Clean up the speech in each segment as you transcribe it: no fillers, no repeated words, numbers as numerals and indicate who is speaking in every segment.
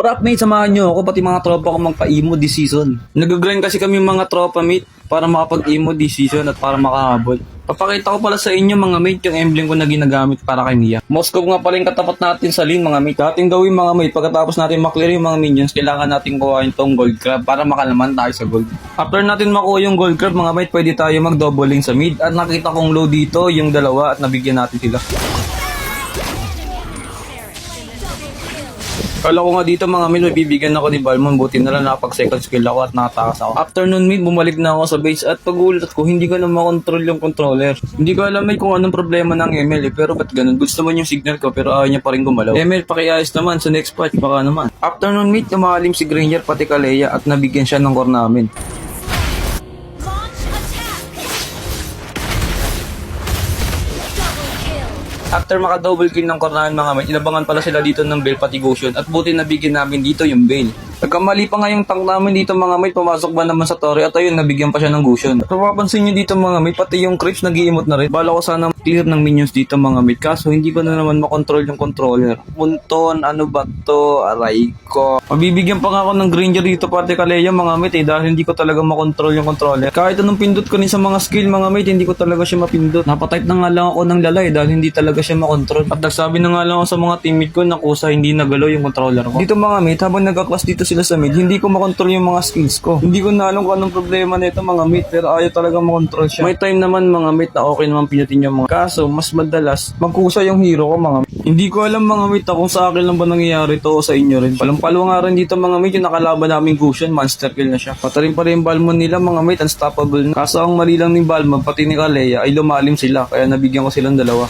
Speaker 1: What up mate, samahan nyo ako pati mga tropa ko magpa-emo this season. Nag-grind kasi kami mga tropa mate para makapag-emo this season at para makahabol. Papakita ko pala sa inyo mga mate yung emblem ko na ginagamit para kay Mia. Moskov nga pala yung katapat natin sa lane mga mate. Dating gawin mga mate, pagkatapos natin maklear yung mga minions, kailangan natin kuhain tong gold crab para makalaman tayo sa gold. After natin makuha yung gold crab mga mate, pwede tayo mag-double lane sa mid. At nakita kong low dito yung dalawa at nabigyan natin sila. Kala ko nga dito mga mid, may bibigyan ako ni Balmon. Buti na lang nakapag second skill ako at nakatakas ako. After nun mid, bumalik na ako sa base at pagulat ko, hindi ko na makontrol yung controller. Hindi ko alam kung anong problema ng ML pero ba't ganun? Gusto naman yung signal ko pero ayaw niya pa rin gumalaw. ML, pakiayos naman sa next patch, baka naman. After nun mid, tumalim si Granger pati Kalea at nabigyan siya ng core namin. After maka-double kill ng core namin mga mate, inabangan pala sila dito ng Bale pati Goshen at buti nabigyan namin dito yung Bale. Nagkamali pa nga yung tank namin dito mga mate, pumasok ba naman sa torre at ayun, nabigyan pa siya ng Goshen. At mapapansin nyo dito mga mate, pati yung creeps nag-i-emote na rin. Bala ko sana clear ng minions dito mga mate, kaso hindi ko na naman makontrol yung controller. Punton, ano ba to? Aray ko. Mabibigyan pa nga ako ng Granger dito pati Kalea mga mate dahil hindi ko talaga makontrol yung controller. Kahit anong pindot ko rin sa mga skill mga mate, hindi ko talaga siya mapindot. Napatype na nga lang ako ng lalay dahil hindi talaga siya makontrol. At nagsabi na nga lang ako sa mga teammate ko na kusa hindi nagalaw yung controller ko. Dito mga mate, habang nagka-class dito sila sa mid, hindi ko makontrol yung mga skills ko. Hindi ko na alam kung anong problema nito mga mate, pero ayaw talaga makontrol siya. May time naman mga mate na okay naman pinutin yung mga. Kaso, mas madalas, magkusa yung hero ko mga mate. Hindi ko alam mga mate kung sa akin lang ba nangyayari to o sa inyo rin. Palang-palo nga rin dito mga mate, yung nakalaban namin Goshen, monster kill na siya. Patarin pa rin yung Balmon nila mga mate, unstoppable na. Kaso ang mali lang ni Balmon, pati ni Kalea, ay lumalim sila, kaya nabigyan ko silang dalawa.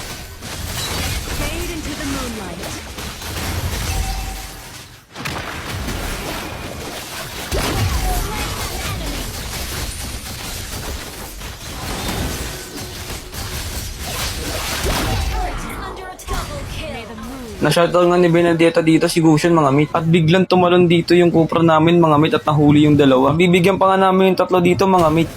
Speaker 1: Na-shoutout nga ni Benedetta dito si Goshen mga mate. At biglang tumalon dito yung Cupra namin mga mate at nahuli yung dalawa. Bibigyan pa nga namin yung tatlo dito mga mate.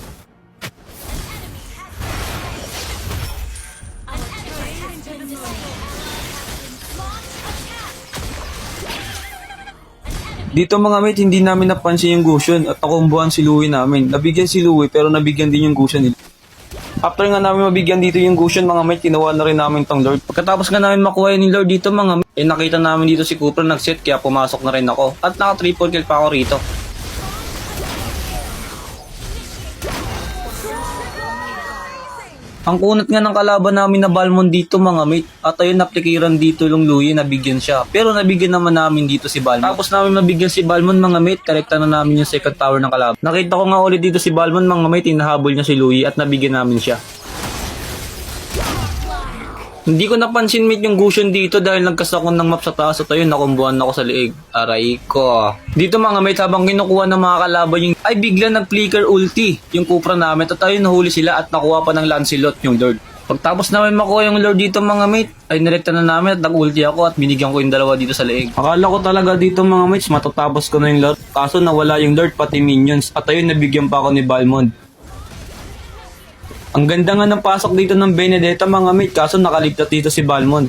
Speaker 1: Dito mga mate, hindi namin napansin yung Goshen at nakumbuhan si Louie namin. Nabigyan si Louie pero nabigyan din yung Goshen nila. After nga namin mabigyan dito yung Goshen mga mate, kinuha na rin namin tong Lord. Pagkatapos nga namin makuha ni Lord dito mga mate, nakita namin dito si Cooper nag-set kaya pumasok na rin ako. At naka-triple kill pa ako rito. Ang kunat nga ng kalaban namin na Balmon dito mga mate. At ayun, naplikiran dito yung Louie, nabigyan siya. Pero nabigyan naman namin dito si Balmon. Tapos namin mabigyan si Balmon mga mate, karekta na namin yung second tower ng kalaban. Nakita ko nga ulit dito si Balmon mga mate, hinahabol niya si Louie at nabigyan namin siya. Hindi ko napansin mate yung Goshen dito dahil nagkasakon ng map sa taas at ayun, nakumbuhan ako sa liig. Aray ko. Dito mga mate, habang kinukuha ng mga kalaban yung ay bigla nag-flicker ulti yung Cupra namin at ayun, nahuli sila at nakuha pa ng Lancelot yung Lord. Pagtapos namin makuha yung Lord dito mga mate, ay nirekta na namin at nag-ulti ako at binigyan ko yung dalawa dito sa liig. Akala ko talaga dito mga mates, matatapos ko na yung Lord. Kaso nawala yung Lord pati minions at ayun, nabigyan pa ako ni Balmon. Ang ganda nga ng pasok dito ng Benedetta mga mate, kaso nakaligtas dito si Balmon.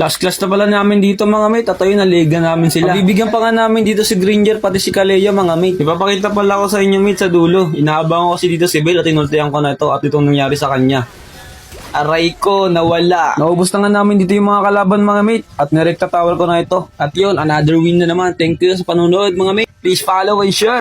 Speaker 1: Last class na pala namin dito mga mate, at ayun, naliga namin sila. Bibigyan pa nga namin dito si Granger pati si Kalea mga mate. Ipapakita pala ko sa inyo mate sa dulo. Inahabang ko kasi dito si Bale at inultihan ko na ito at itong nangyari sa kanya. Aray ko, nawala. Naubos na nga namin dito yung mga kalaban mga mate at nirekta tower ko na ito. At yun, another win na naman. Thank you sa panonood mga mate. Please follow and share.